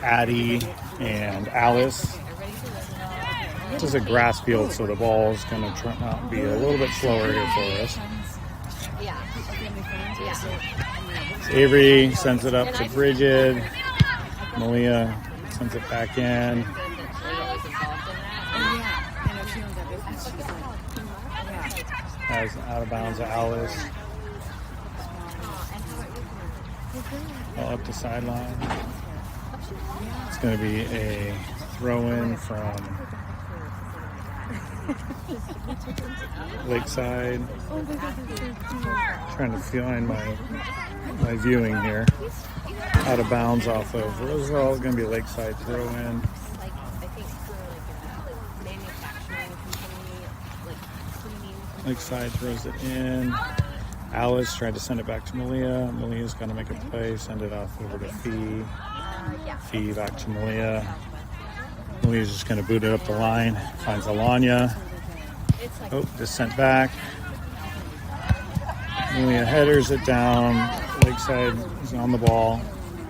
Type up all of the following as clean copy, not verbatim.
Addie and Alice. This is a grass field, so the ball is going to turn out be a little bit slower here for us. Avery sends it up to Bridget. Malia sends it back in. As out of bounds to Alice. All up the sideline. It's going to be a throw-in from Lakeside. Trying to find my viewing here. Out of bounds off of Roosevelt. Going to be a Lakeside throw-in. Lakeside throws it in. Alice tried to send it back to Malia. Malia's going to make a play, send it off over to Fee. Fee back to Malia. Malia's just going to boot it up the line. Finds Alanya. Oh, just sent back. Malia headers it down. Lakeside is on the ball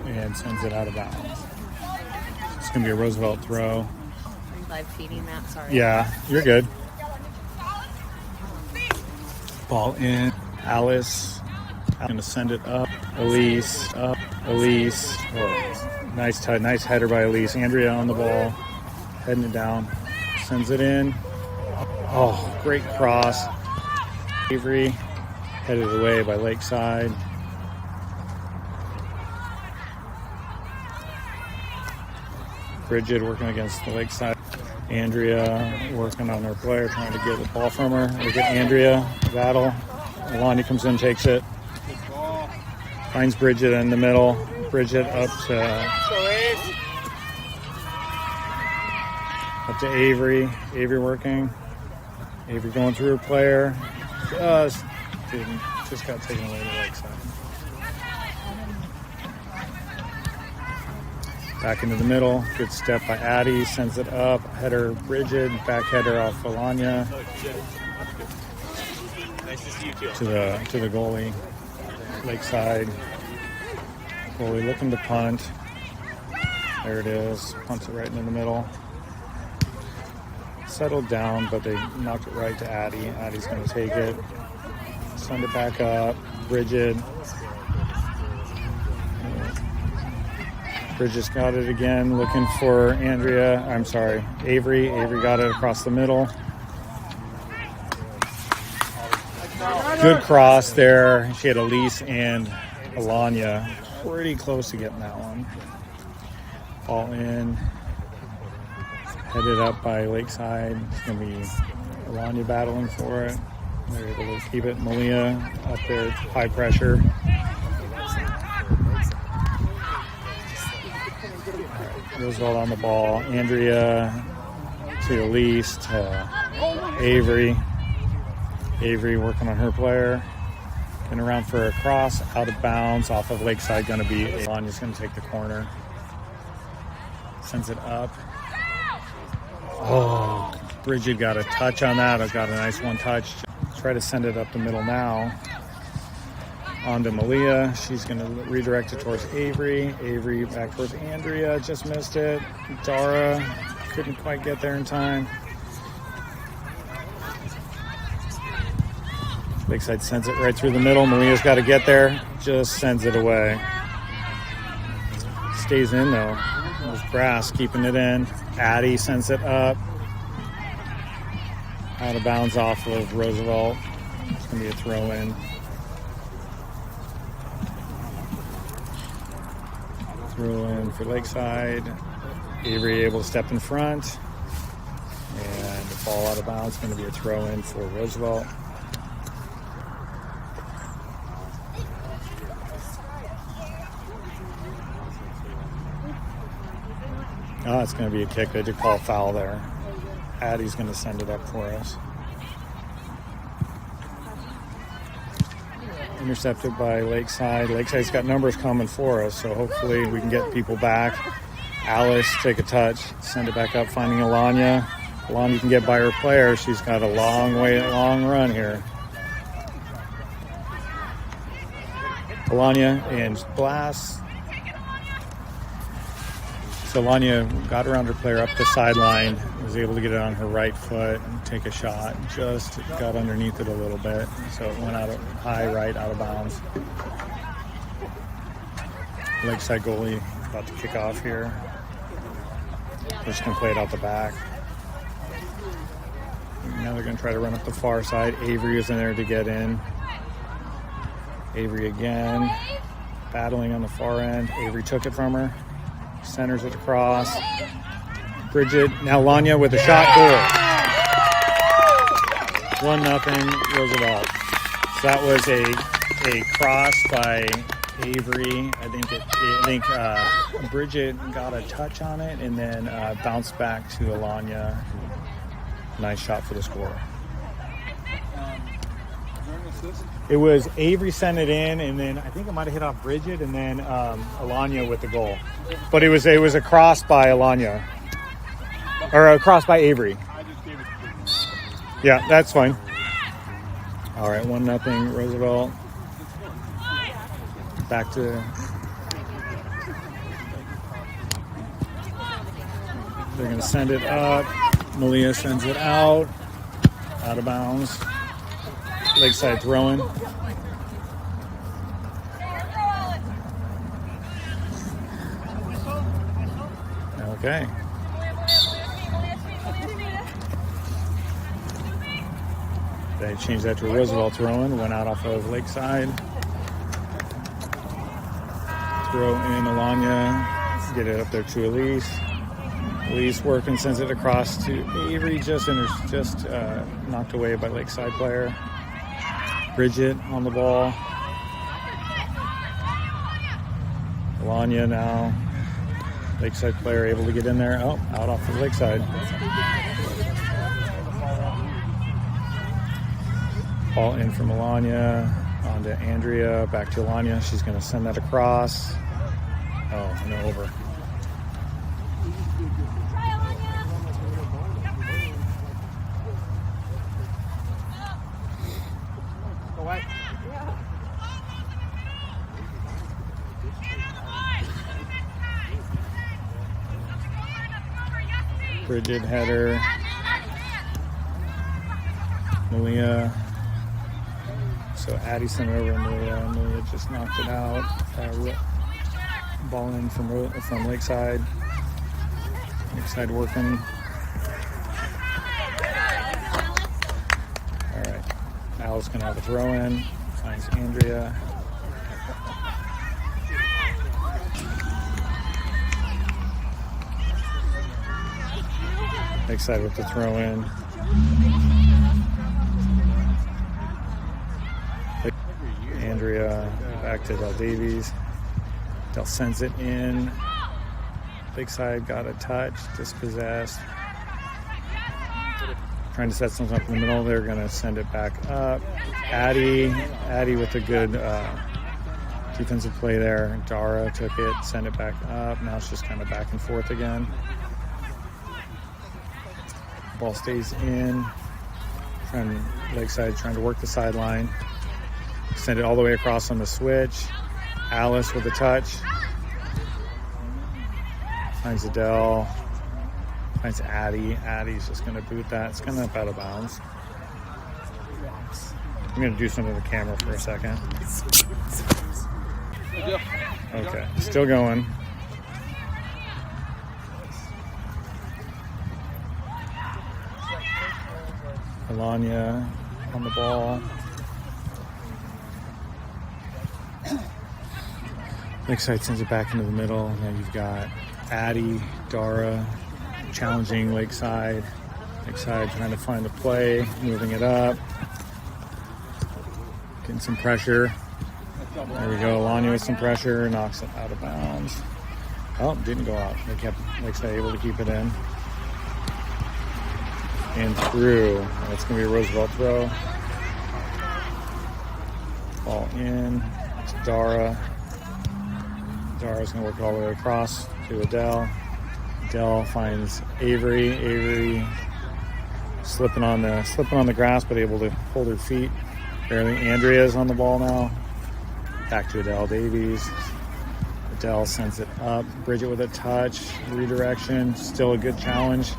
and sends it out of bounds. It's going to be a Roosevelt throw. Are you live feeding that? Sorry. Yeah, you're good. Ball in. Alice. I'm going to send it up. Elise. Up. Elise. Oh, nice header by Elise. Andrea on the ball. Heading it down. Sends it in. Oh, great cross. Avery. Headed away by Lakeside. Bridget working against the Lakeside. Andrea working on her player, trying to get the ball from her. Look at Andrea, battle. Alani comes in, takes it. Finds Bridget in the middle. Bridget up to Avery. Avery working. Avery going through her player. Just got taken away to the Lakeside. Back into the middle. Good step by Addie. Sends it up. Header Bridget. Back header off Alanya. To the goalie. Lakeside. Goalie looking to punt. There it is. Punts it right into the middle. Settled down, but they knocked it right to Addie. Addie's going to take it. Send it back up. Bridget. Bridget's got it again, looking for Avery. Avery got it across the middle. Good cross there. She had Elise and Alanya pretty close to getting that one. Ball in. Headed up by Lakeside. It's going to be Alanya battling for it. They're able to keep it. Malia up there, high pressure. Roosevelt on the ball. Andrea to Elise to Avery. Avery working on her player. Getting around for a cross. Out of bounds off of Lakeside. Going to be Alania's going to take the corner. Sends it up. Oh, Bridget got a touch on that. I've got a nice one touch. Try to send it up the middle now. On to Malia. She's going to redirect it towards Avery. Avery back towards Andrea. Just missed it. Dara couldn't quite get there in time. Lakeside sends it right through the middle. Malia's got to get there. Just sends it away. Stays in though. There's Grass keeping it in. Addie sends it up. Out of bounds off of Roosevelt. It's going to be a throw in. Throw in for Lakeside. Avery able to step in front. And the ball out of bounds. Going to be a throw in for Roosevelt. Oh, it's going to be a kick. They did call a foul there. Addie's going to send it up for us. Intercepted by Lakeside. Lakeside's got numbers coming for us, so hopefully we can get people back. Alice, take a touch, send it back up, finding Alanya. Alanya can get by her player. She's got a long run here. Alanya and Blast. So Alanya got around her player up the sideline, was able to get it on her right foot and take a shot. Just got underneath it a little bit, so it went out of high right, out of bounds. Lakeside goalie about to kick off here. They're just going to play it out the back. Now they're going to try to run up the far side. Avery is in there to get in. Avery again, battling on the far end. Avery took it from her. Centers it across. Bridget, now Lanya with a shot, goal. 1-0 Roosevelt. So that was a cross by Avery. I think Bridget got a touch on it and then bounced back to Alanya. Nice shot for the score. It was Avery sent it in, and then I think it might have hit off Bridget, and then Alanya with the goal. But it was a cross by Alanya, or a cross by Avery. Yeah, that's fine. All right, 1-0 Roosevelt. Back to they're going to send it up. Malia sends it out of bounds. Lakeside throwing. Okay. They changed that to a Roosevelt throwing. Went out off of Lakeside. Throw in Alanya. Get it up there to Elise. Elise working, sends it across to Avery. Just knocked away by Lakeside player. Bridget on the ball. Alanya now. Lakeside player able to get in there. Oh, out off the Lakeside. Ball in from Alanya. On to Andrea. Back to Alanya. She's going to send that across. Oh, no, over. Bridget header. Malia. So Addie sent it over to Malia. Malia just knocked it out. Ball in from Lakeside. Lakeside working. All right. Al's going to have a throw in. Finds Andrea. Lakeside with the throw in. Andrea back to Del Davies. Del sends it in. Lakeside got a touch, dispossessed. Trying to set something up in the middle. They're going to send it back up. Addie with a good defensive play there. Dara took it, sent it back up. Now it's just kind of back and forth again. Ball stays in. Lakeside trying to work the sideline. Send it all the way across on the switch. Alice with a touch. Finds Adele. Finds Addie. Addie's just going to boot that. It's going to up out of bounds. I'm going to do something with the camera for a second. Okay, still going. Alanya on the ball. Lakeside sends it back into the middle. Now you've got Addie, Dara challenging Lakeside. Lakeside trying to find the play, moving it up. Getting some pressure. There we go. Alanya with some pressure, knocks it out of bounds. Oh, didn't go out. They kept Lakeside able to keep it in. And through. That's going to be a Roosevelt throw. Ball in. It's Dara. Dara's going to work it all the way across to Adele. Adele finds Avery. Avery slipping on the grass, but able to hold her feet. Barely. Andrea's on the ball now. Back to Adele Davies. Dell sends it up. Bridget with a touch. Redirection. Still a good challenge.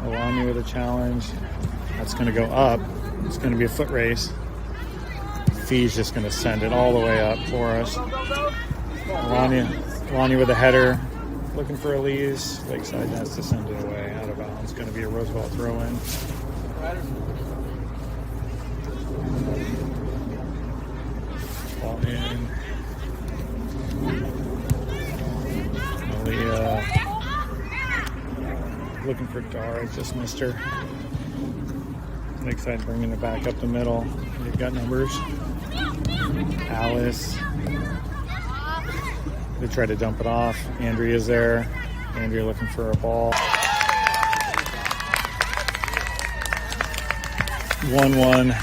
Alanya with a challenge. That's going to go up. It's going to be a foot race. Fee's just going to send it all the way up for us. Alanya with a header. Looking for Elise. Lakeside has to send it away out of bounds. It's going to be a Roosevelt throw-in. Ball in. Malia looking for Dara. Just missed her. Lakeside bringing it back up the middle. They've got numbers. Alice. They try to dump it off. Andrea's there. Andrea looking for a ball. 1-1.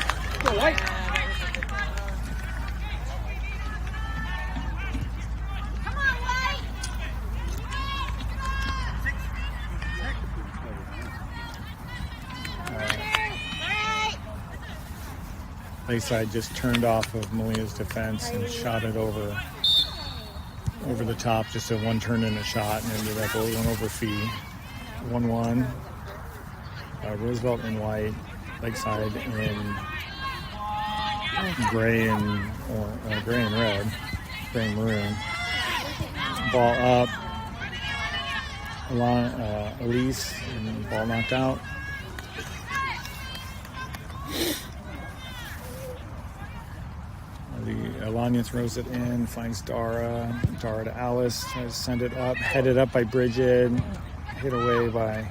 Lakeside just turned off of Malia's defense and shot it over the top, just a one turn and a shot, and ended up going over Fee. 1-1. Roosevelt in white, Lakeside in gray and red, gray and maroon. Ball up. Elise, and ball knocked out. Alanya throws it in, finds Dara. Dara to Alice, tries to send it up, headed up by Bridget, hit away by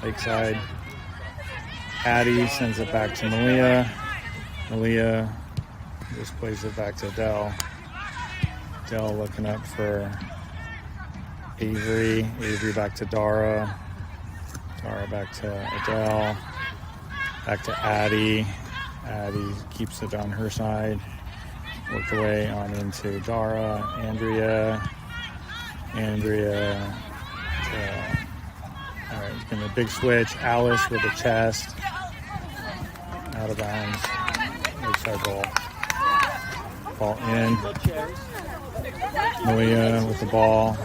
Lakeside. Addie sends it back to Malia. Malia just plays it back to Dell. Dell looking up for Avery. Avery back to Dara. Dara back to Adele. Back to Addie. Addie keeps it on her side. Worked away on into Dara, Andrea. All right, gonna big switch. Alice with the chest. Out of bounds. Lakeside ball. Ball in. Malia with the ball.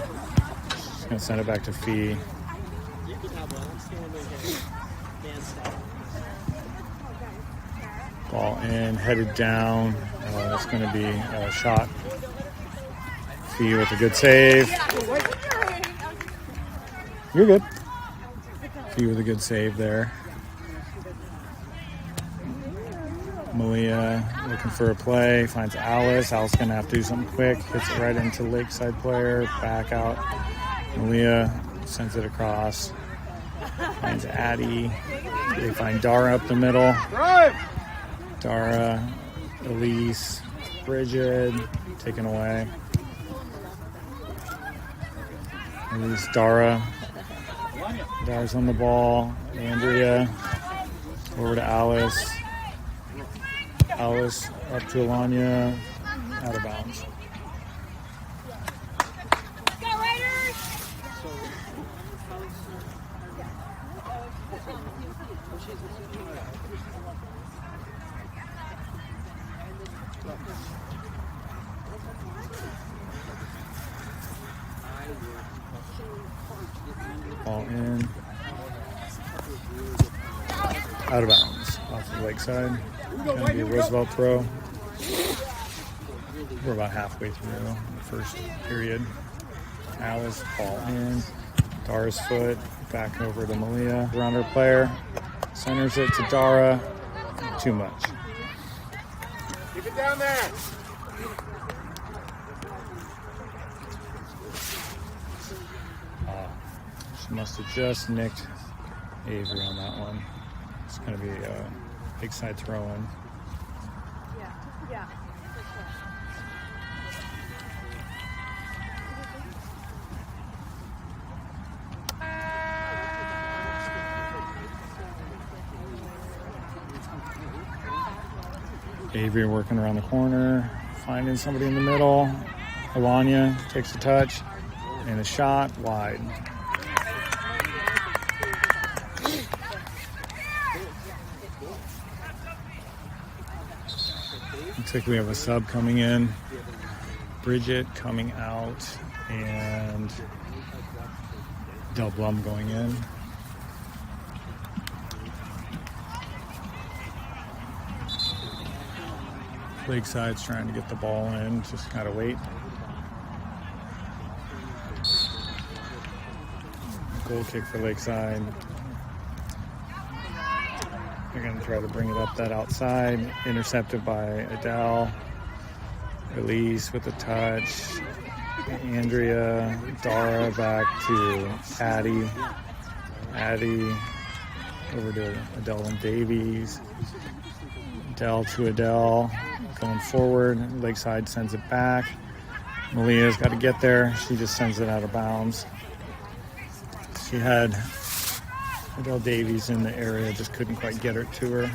She's gonna send it back to Fee. Ball in, headed down. That's going to be a shot. Fee with a good save. You're good. Fee with a good save there. Malia looking for a play. Finds Alice. Alice going to have to do something quick. Hits it right into Lakeside player. Back out. Malia sends it across. Finds Addie. They find Dara up the middle. Dara, Elise, Bridget, taken away. Elise, Dara. Dara's on the ball. Andrea, over to Alice. Alice up to Alanya, out of bounds. Ball in. Out of bounds. Off the Lakeside. Going to be a Roosevelt throw. We're about halfway through the first period. Alice, ball in. Dara's foot. Back over to Malia. Around her player. Centers it to Dara. Too much. Keep it down there. She must have just nicked Avery on that one. It's going to be a big side throw-in. Yeah. Avery working around the corner, finding somebody in the middle. Alanya takes a touch and a shot wide. Looks like we have a sub coming in. Bridget coming out and Del Blum going in. Lakeside's trying to get the ball in, just gotta wait. Goal kick for Lakeside. They're gonna try to bring it up that outside, intercepted by Adele. Release with a touch. Andrea, Dara back to Addie. Addie over to Adele and Davies. Adele to Adele. Going forward. Lakeside sends it back. Malia's got to get there. She just sends it out of bounds. She had Adele Davies in the area, just couldn't quite get her to her.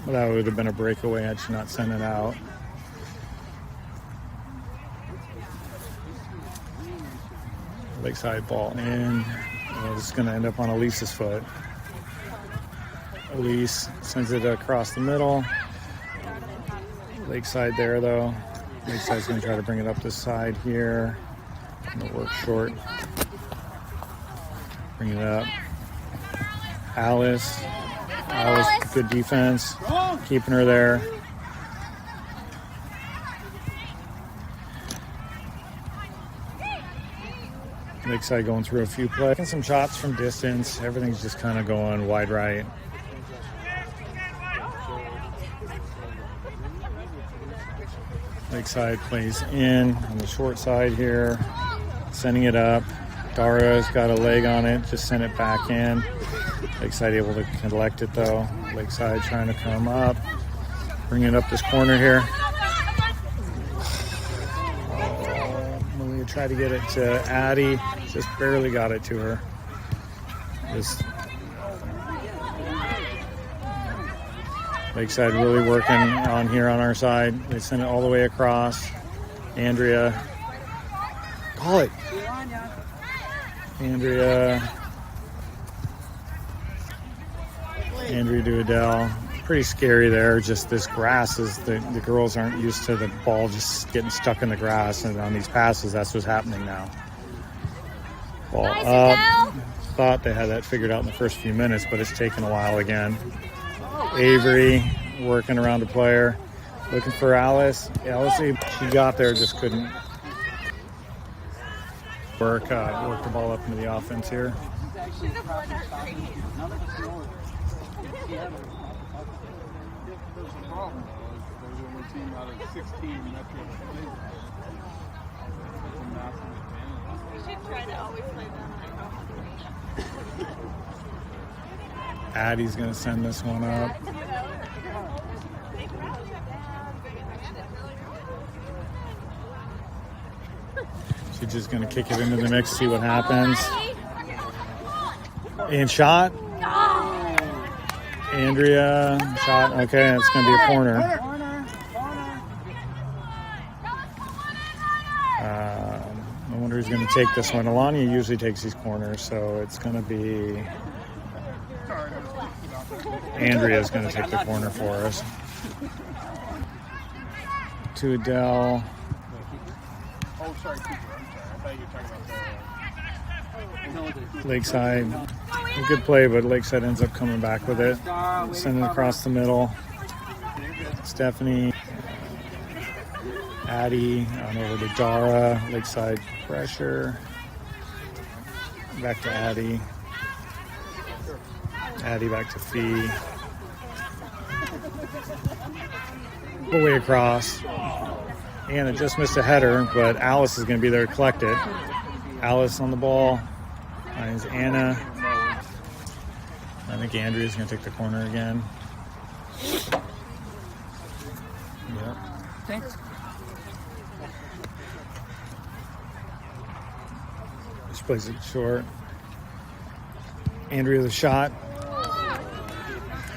Well, that would have been a breakaway had she not sent it out. Lakeside ball in. This is going to end up on Elise's foot. Elise sends it across the middle. Lakeside there though. Lakeside's going to try to bring it up this side here. Going to work short. Bring it up. Alice, good defense. Keeping her there. Lakeside going through a few plays. Getting some shots from distance. Everything's just kind of going wide right. Lakeside plays in on the short side here. Sending it up. Dara's got a leg on it. Just sent it back in. Lakeside able to collect it though. Lakeside trying to come up. Bring it up this corner here. Malia tried to get it to Addie. Just barely got it to her. Just Lakeside really working on here on our side. They send it all the way across. Andrea. Call it. Andrea to Adele. Pretty scary there. Just this grass is the girls aren't used to the ball just getting stuck in the grass, and on these passes that's what's happening now. Ball up. Thought they had that figured out in the first few minutes, but it's taken a while again. Avery working around the player. Looking for Alice. Alice, she got there, just couldn't work the ball up into the offense here. Addie's going to send this one up. She's just going to kick it into the mix, see what happens. And shot. Andrea, shot. Okay, it's going to be a corner. I wonder who's going to take this one. Alania usually takes these corners, so it's going to be Andrea's going to take the corner for us. To Adele. Lakeside, a good play, but Lakeside ends up coming back with it. Sending it across the middle. Stephanie, Addie, on over to Dara. Lakeside pressure. Back to Addie. Addie back to Fee. Go way across. Anna just missed a header, but Alice is going to be there to collect it. Alice on the ball. Finds Anna. I think Andrea's going to take the corner again. Yep. Thanks. She plays it short. Andrea the shot.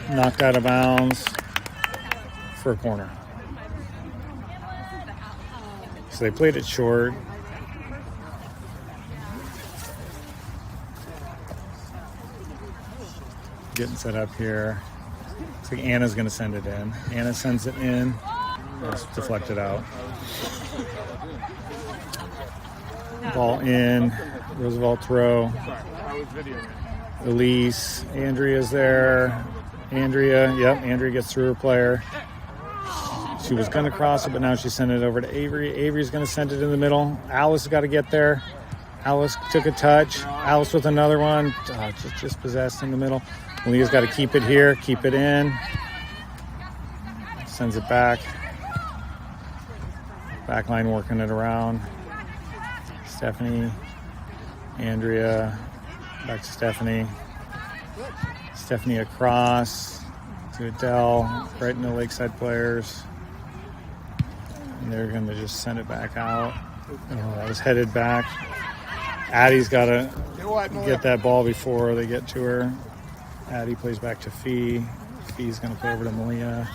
Knocked out of bounds for a corner. So they played it short. Getting set up here. Looks like Anna's going to send it in. Anna sends it in. It's deflected out. Ball in. Roosevelt throw. Elise. Andrea's there. Andrea. Yep, Andrea gets through her player. She was going to cross it, but now she's sending it over to Avery. Avery's going to send it in the middle. Alice has got to get there. Alice took a touch. Alice with another one. Just possessed in the middle. Malia's got to keep it here. Keep it in. Sends it back. Backline working it around. Stephanie. Andrea. Back to Stephanie. Stephanie across to Adele. Right in the Lakeside players. And they're going to just send it back out. Oh, that was headed back. Addie's got to get that ball before they get to her. Addie plays back to Fee. Fee's going to play over to Malia.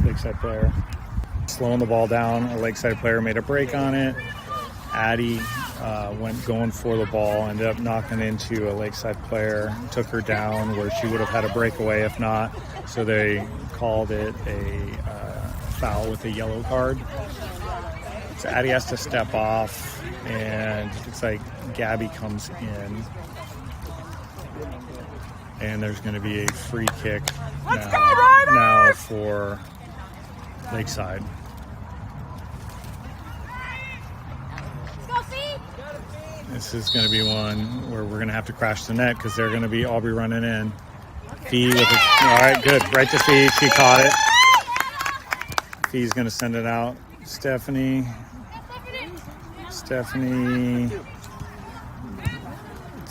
Lakeside player. Slowing the ball down. A Lakeside player made a break on it. Addie went going for the ball, ended up knocking into a Lakeside player, took her down where she would have had a breakaway if not. So they called it a foul with a yellow card. So Addie has to step off, and it's like Gabby comes in. And there's going to be a free kick now for Lakeside. This is going to be one where we're going to have to crash the net because they're going to be all be running in. Fee with it. All right, good. Right to Fee. She caught it. Fee's going to send it out. Stephanie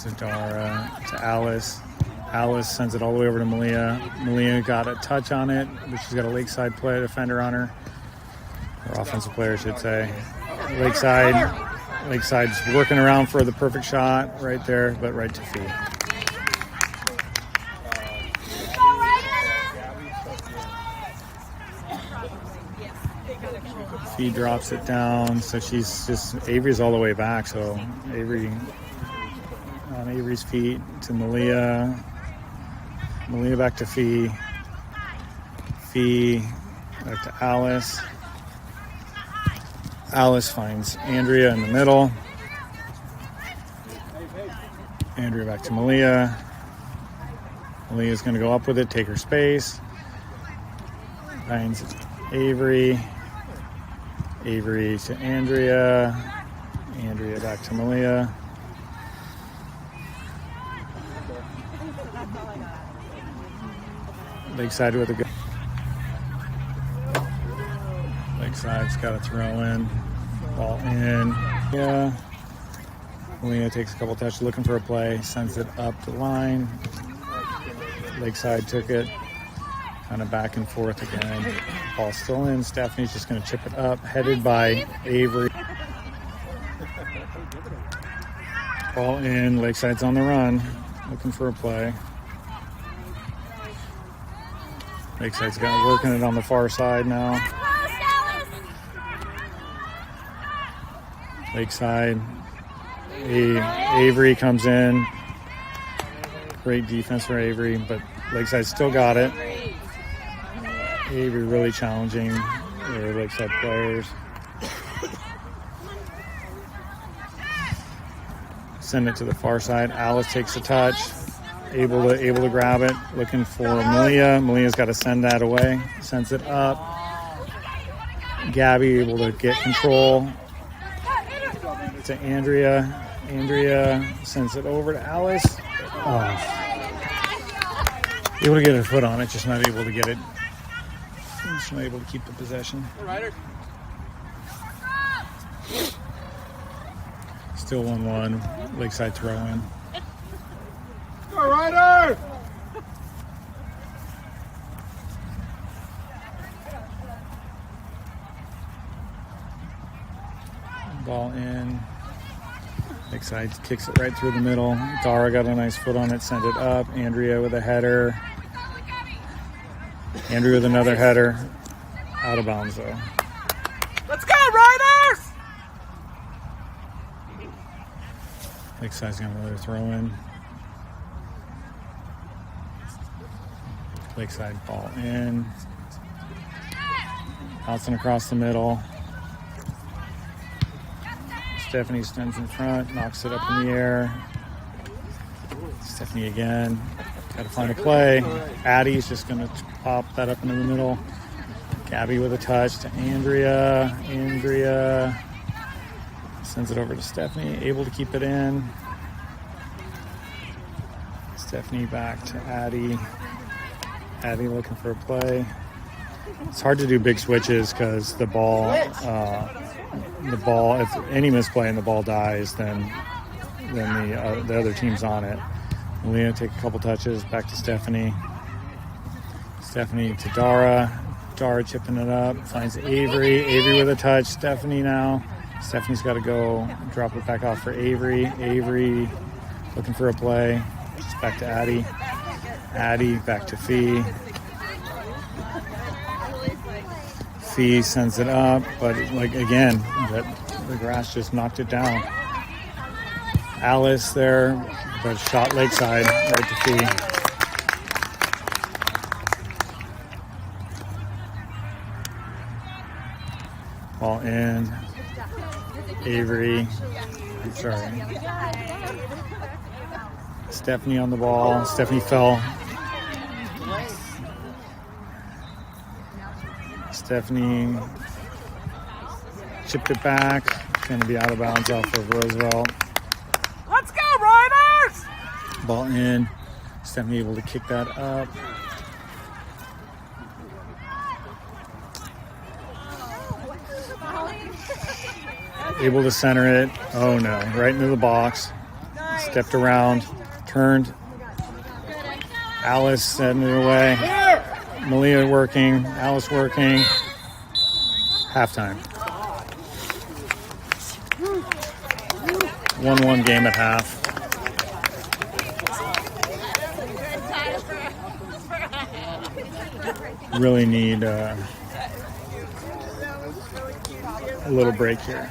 to Dara, to Alice. Alice sends it all the way over to Malia. Malia got a touch on it, but she's got a Lakeside player defender on her. Or offensive player, I should say. Lakeside's working around for the perfect shot right there, but right to Fee. Fee drops it down, so Avery's all the way back, so Avery on Avery's feet to Malia. Malia back to Fee. Fee back to Alice. Alice finds Andrea in the middle. Andrea back to Malia. Malia's going to go up with it, take her space. Finds Avery. Avery to Andrea. Andrea back to Malia. Lakeside with a good. Lakeside's got to throw in. Ball in. Yeah. Malia takes a couple touches looking for a play. Sends it up the line. Lakeside took it. Kind of back and forth again. Ball still in. Stephanie's just going to chip it up. Headed by Avery. Ball in. Lakeside's on the run. Looking for a play. Lakeside's got working it on the far side now. Lakeside. Avery comes in. Great defense for Avery, but Lakeside still got it. Avery really challenging their Lakeside players. Send it to the far side. Alice takes a touch. Able to grab it. Looking for Malia. Malia's got to send that away. Sends it up. Gabby able to get control. To Andrea. Andrea sends it over to Alice. Able to get her foot on it, just not able to get it. Just not able to keep the possession. Still 1-1. Lakeside throw in. Go Ryder! Ball in. Lakeside kicks it right through the middle. Dara got a nice foot on it, sent it up. Andrea with a header. Andrea with another header. Out of bounds though. Let's go, Riders! Lakeside's got another throw in. Lakeside ball in. Bouncing across the middle. Stephanie stands in front, knocks it up in the air. Stephanie again. Got to find a play. Addie's just going to pop that up into the middle. Gabby with a touch to Andrea. Andrea sends it over to Stephanie, able to keep it in. Stephanie back to Addie. Addie looking for a play. It's hard to do big switches because the ball, if any misplay and the ball dies, then the other team's on it. Leah take a couple touches, back to Stephanie. Stephanie to Dara. Dara chipping it up, finds Avery. Avery with a touch. Stephanie now. Stephanie's got to go drop it back off for Avery. Avery looking for a play. Just back to Addie. Addie back to Fee. Fee sends it up, but like again, the grass just knocked it down. Alice there, but shot Lakeside right to Fee. Ball in. Avery. I'm sorry. Stephanie on the ball. Stephanie fell. Stephanie chipped it back. It's going to be out of bounds off of Roosevelt. Let's go, Riders! Ball in. Stephanie able to kick that up. Able to center it. Oh no, right into the box. Stepped around, turned. Alice sending it away. Malia working, Alice working. Halftime. 1-1 game at half. Really need a little break here.